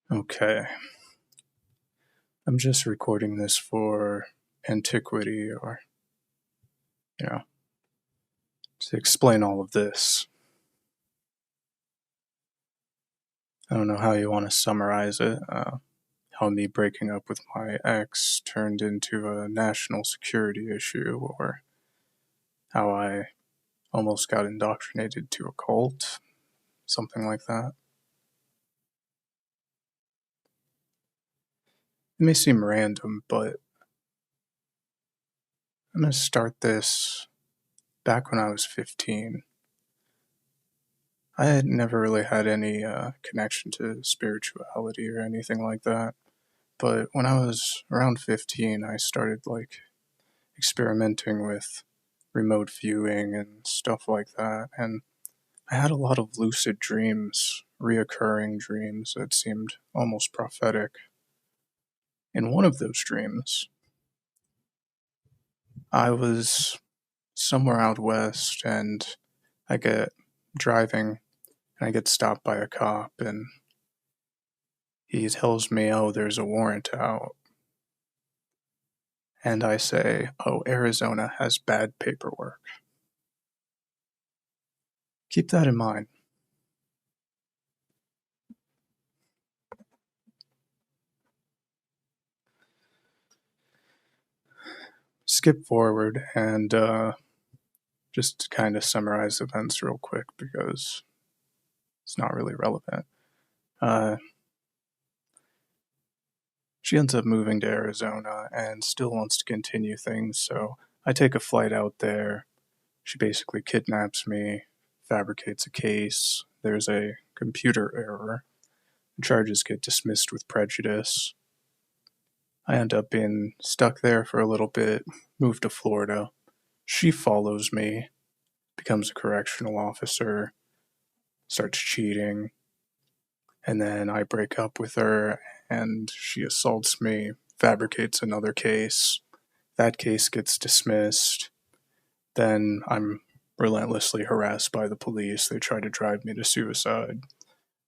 Okay, I'm just recording this for antiquity or, you know, to explain all of this. I don't know how you want to summarize it. How me breaking up with my ex turned into a national security issue, or how I almost got indoctrinated to a cult, something like that. It may seem random, but I'm going to start this back when I was 15. I had never really had any connection to spirituality or anything like that. But when I was around 15, I started experimenting with remote viewing and stuff like that. And I had a lot of lucid dreams, reoccurring dreams that seemed almost prophetic. In one of those dreams, I was somewhere out west and I get driving and I get stopped by a cop and he tells me, "Oh, there's a warrant out." And I say, "Oh, Arizona has bad paperwork." Keep that in mind. Skip forward and just kind of summarize events real quick because it's not really relevant. Uh, she ends up moving to Arizona and still wants to continue things, so I take a flight out there. She basically kidnaps me, fabricates a case. There's a computer error. The charges get dismissed with prejudice. I end up being stuck there for a little bit, move to Florida. She follows me, becomes a correctional officer, starts cheating, and then I break up with her and she assaults me, fabricates another case. That case gets dismissed. Then I'm relentlessly harassed by the police. They try to drive me to suicide.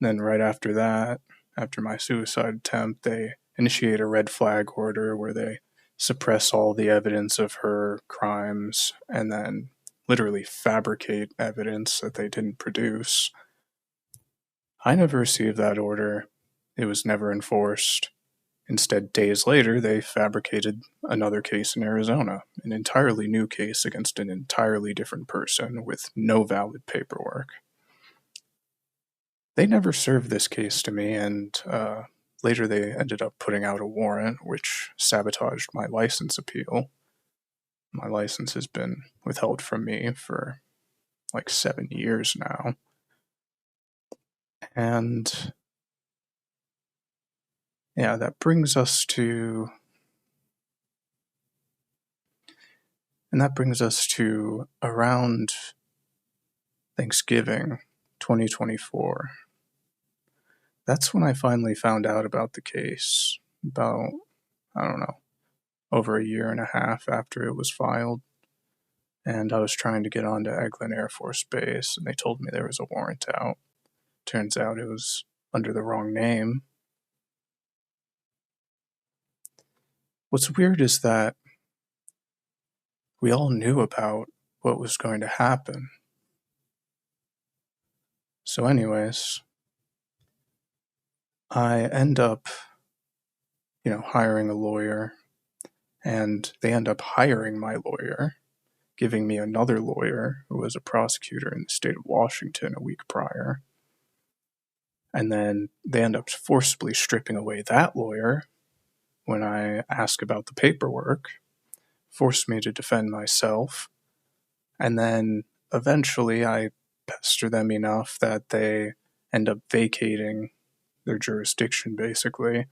Then, right after that, after my suicide attempt, they initiate a red flag order where they suppress all the evidence of her crimes and then literally fabricate evidence that they didn't produce. I never received that order. It was never enforced. Instead, days later, they fabricated another case in Arizona, an entirely new case against an entirely different person with no valid paperwork. They never served this case to me, and later they ended up putting out a warrant which sabotaged my license appeal. My license has been withheld from me for like 7 years now. And yeah, that brings us to around Thanksgiving 2024. That's when I finally found out about the case. About, I don't know, over a year and a half after it was filed. And I was trying to get onto Eglin Air Force Base, and they told me there was a warrant out. Turns out it was under the wrong name. What's weird is that we all knew about what was going to happen. So, anyways, I end up, hiring a lawyer, and they end up hiring my lawyer, giving me another lawyer who was a prosecutor in the state of Washington a week prior. And then they end up forcibly stripping away that lawyer when I ask about the paperwork, force me to defend myself, and then eventually I pester them enough that they end up vacating their jurisdiction, basically,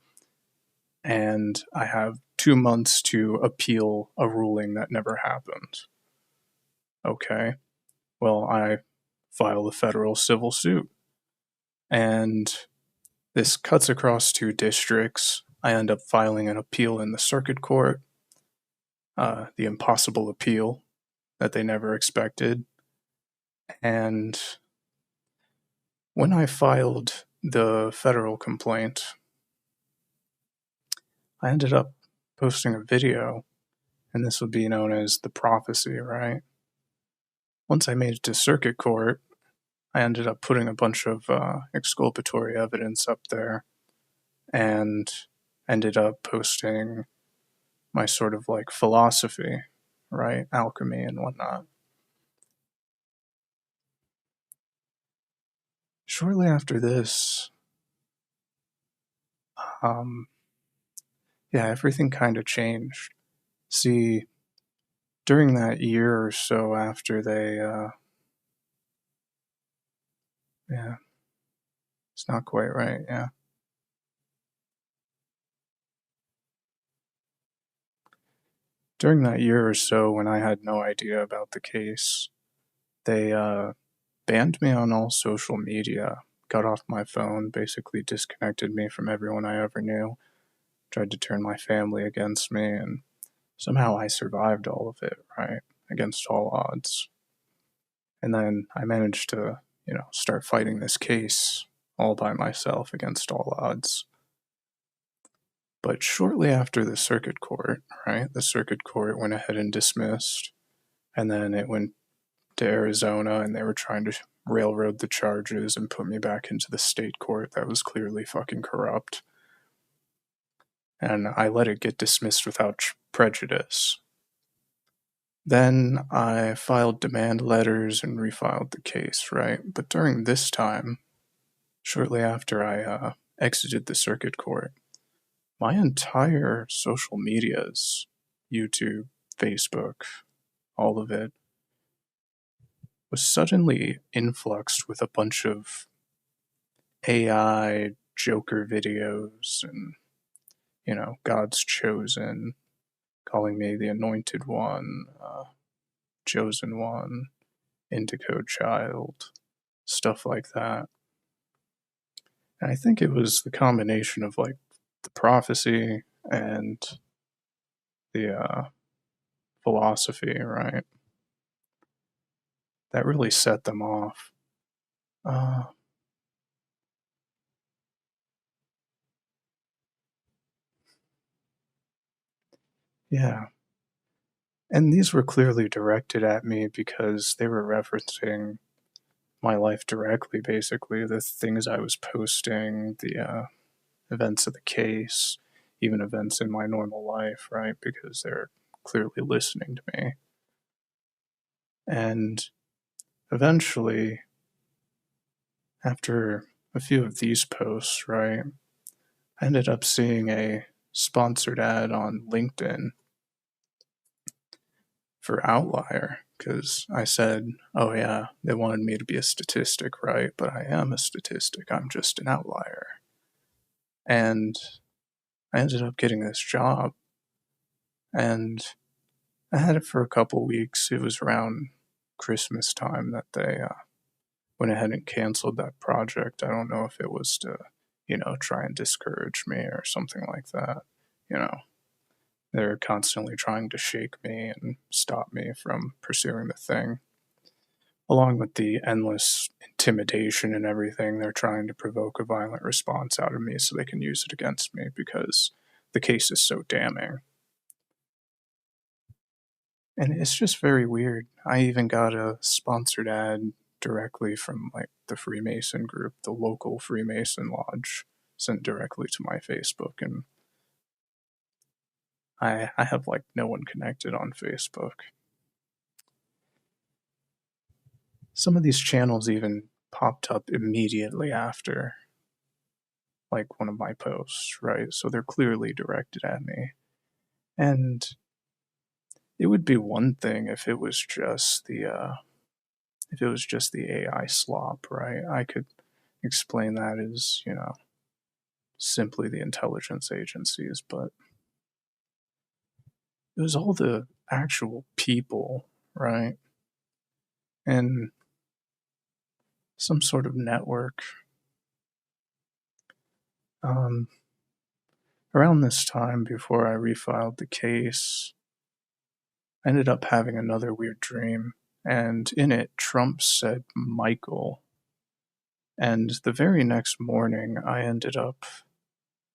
and I have 2 months to appeal a ruling that never happened. Okay, well, I file a federal civil suit, and this cuts across 2 districts. I end up filing an appeal in the circuit court, the impossible appeal that they never expected. And when I filed the federal complaint, I ended up posting a video, and this would be known as the prophecy, right? Once I made it to circuit court, I ended up putting a bunch of exculpatory evidence up there and ended up posting my sort of like philosophy, right? Alchemy and whatnot. Shortly after this, um, yeah, everything kind of changed. See, during that year or so after yeah, it's not quite right, yeah. During that year or so when I had no idea about the case, they banned me on all social media, got off my phone, basically disconnected me from everyone I ever knew, tried to turn my family against me, and somehow I survived all of it, right? Against all odds. And then I managed to, start fighting this case all by myself against all odds. But shortly after the circuit court, right, the circuit court went ahead and dismissed, and then it went to Arizona, and they were trying to railroad the charges and put me back into the state court that was clearly fucking corrupt. And I let it get dismissed without prejudice. Then I filed demand letters and refiled the case, right? But during this time, shortly after I exited the circuit court, my entire social medias, YouTube, Facebook, all of it, was suddenly influxed with a bunch of AI Joker videos and, God's chosen, calling me the anointed one, chosen one, indigo child, stuff like that. And I think it was the combination of like the prophecy and the philosophy, right? That really set them off. Uh, yeah. And these were clearly directed at me because they were referencing my life directly, basically. The things I was posting, the events of the case, even events in my normal life, right? Because they're clearly listening to me. And eventually, after a few of these posts, right, I ended up seeing a sponsored ad on LinkedIn for Outlier because I said, oh, yeah, they wanted me to be a statistic, right? But I am a statistic. I'm just an outlier. And I ended up getting this job. And I had it for a couple weeks. It was around Christmas time that they went ahead and canceled that project. I don't know if it was to, try and discourage me or something like that. You know, they're constantly trying to shake me and stop me from pursuing the thing. Along with the endless intimidation and everything, they're trying to provoke a violent response out of me so they can use it against me because the case is so damning. And it's just very weird. I even got a sponsored ad directly from like the Freemason group, the local Freemason lodge, sent directly to my Facebook, and I have like no one connected on Facebook. Some of these channels even popped up immediately after like one of my posts, right? So they're clearly directed at me. And it would be one thing if it was just the AI slop, right? I could explain that as, simply the intelligence agencies, but it was all the actual people, right? And some sort of network. Um, Around this time, before I refiled the case, I ended up having another weird dream, and in it, Trump said Michael. And the very next morning, I ended up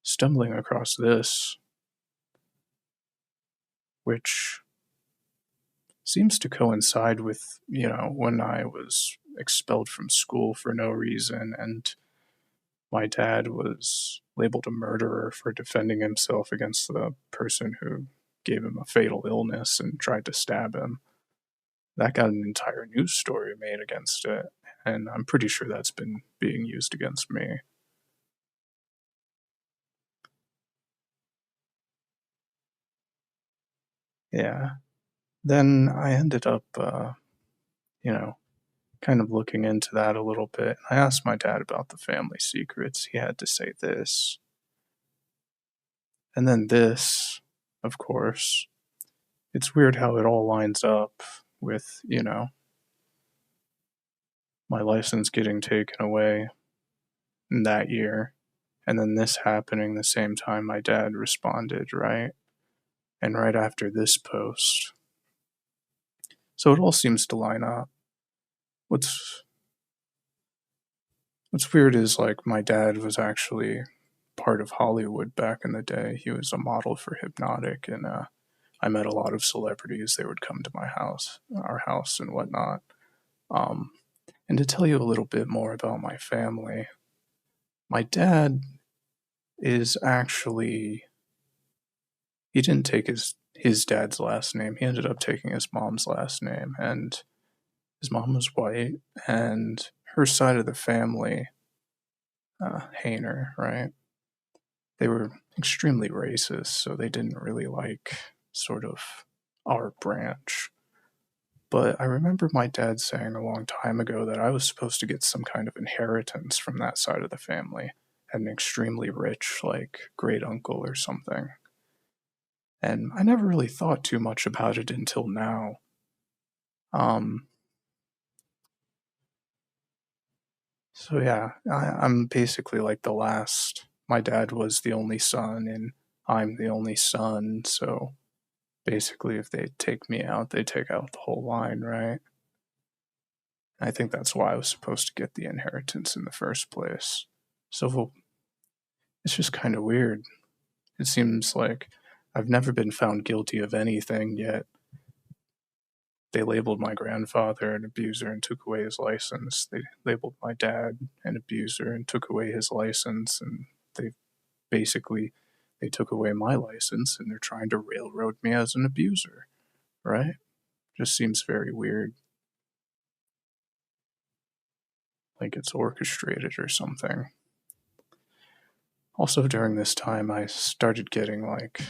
stumbling across this. which seems to coincide with, when I was expelled from school for no reason and my dad was labeled a murderer for defending himself against the person who gave him a fatal illness and tried to stab him. That got an entire news story made against it, and I'm pretty sure that's been being used against me. Yeah. Then I ended up, you know, kind of looking into that a little bit. I asked my dad about the family secrets. He had to say this. And then this, of course. It's weird how it all lines up with, my license getting taken away in that year. And then this happening the same time my dad responded, right? And right after this post. So it all seems to line up. What's what's weird is like my dad was actually part of Hollywood back in the day. He was a model for Hypnotic, and I met a lot of celebrities. They would come to my house, our house, and whatnot. Um, and to tell you a little bit more about my family, my dad is actually, he didn't take his dad's last name. He ended up taking his mom's last name, and his mom was white, and her side of the family, Hainer, right? They were extremely racist, so they didn't really like sort of our branch. But I remember my dad saying a long time ago that I was supposed to get some kind of inheritance from that side of the family, an extremely rich, like, great uncle or something. And I never really thought too much about it until now. Um, so yeah, I'm basically like the last. My dad was the only son, and I'm the only son, so basically, if they take me out, they take out the whole line, right? I think that's why I was supposed to get the inheritance in the first place. So it's just kind of weird. It seems like I've never been found guilty of anything, yet they labeled my grandfather an abuser and took away his license. They labeled my dad an abuser and took away his license, and they basically they took away my license and they're trying to railroad me as an abuser, right? Just seems very weird. Like it's orchestrated or something. Also, during this time, I started getting like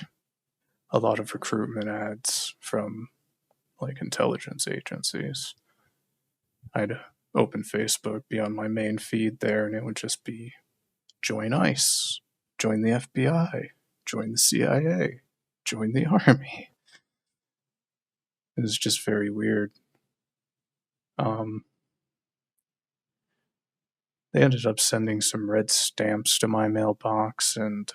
a lot of recruitment ads from like intelligence agencies. I'd open Facebook, be on my main feed there, and it would just be join ICE, join the FBI, join the CIA, join the Army. It was just very weird. Um, they ended up sending some red stamps to my mailbox, and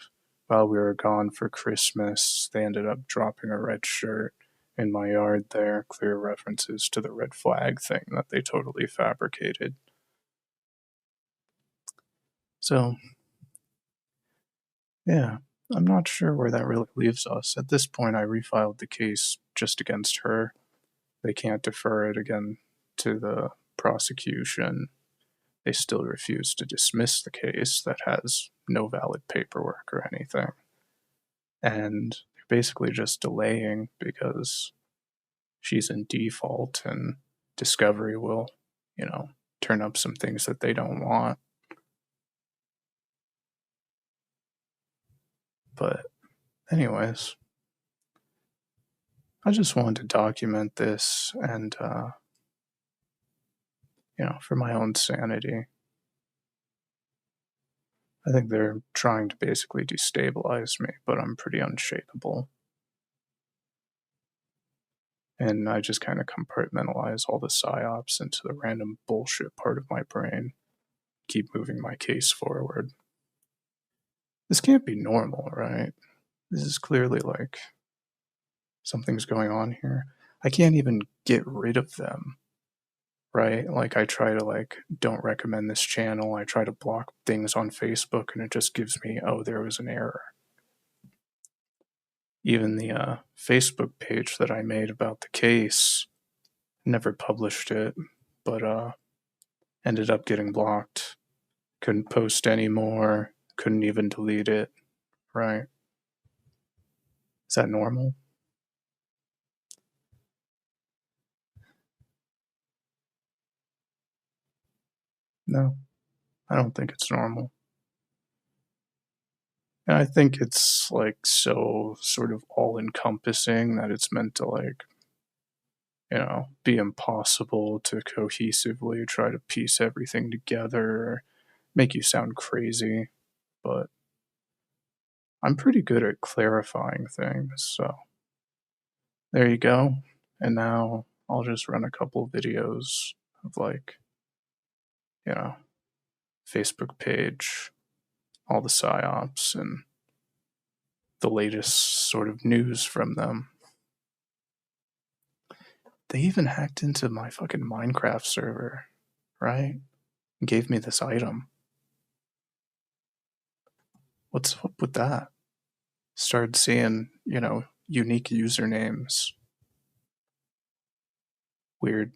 while we were gone for Christmas, they ended up dropping a red shirt in my yard there, clear references to the red flag thing that they totally fabricated. So, yeah, I'm not sure where that really leaves us. At this point, I refiled the case just against her. They can't defer it again to the prosecution. They still refuse to dismiss the case that has no valid paperwork or anything. And they're basically just delaying because she's in default and Discovery will, turn up some things that they don't want. But, anyways, I just wanted to document this and, for my own sanity. I think they're trying to basically destabilize me, but I'm pretty unshakable. And I just kind of compartmentalize all the psyops into the random bullshit part of my brain, keep moving my case forward. This can't be normal, right? This is clearly like something's going on here. I can't even get rid of them, right? Like I try to like don't recommend this channel. I try to block things on Facebook and it just gives me, oh, there was an error. Even the Facebook page that I made about the case, never published it, but ended up getting blocked. Couldn't post anymore, couldn't even delete it, right? Is that normal? No, I don't think it's normal. And I think it's like so sort of all encompassing that it's meant to like, be impossible to cohesively try to piece everything together or make you sound crazy. But I'm pretty good at clarifying things, so there you go. And now I'll just run a couple videos of like, you know, Facebook page, all the psyops, and the latest sort of news from them. They even hacked into my fucking Minecraft server, right? And gave me this item. What's up with that? Started seeing, unique usernames. Weird.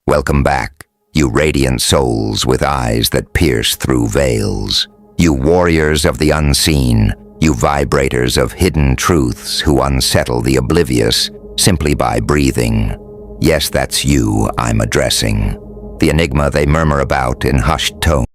Welcome back, you radiant souls with eyes that pierce through veils. You warriors of the unseen, you vibrators of hidden truths who unsettle the oblivious simply by breathing. Yes, that's you I'm addressing. The enigma they murmur about in hushed tones.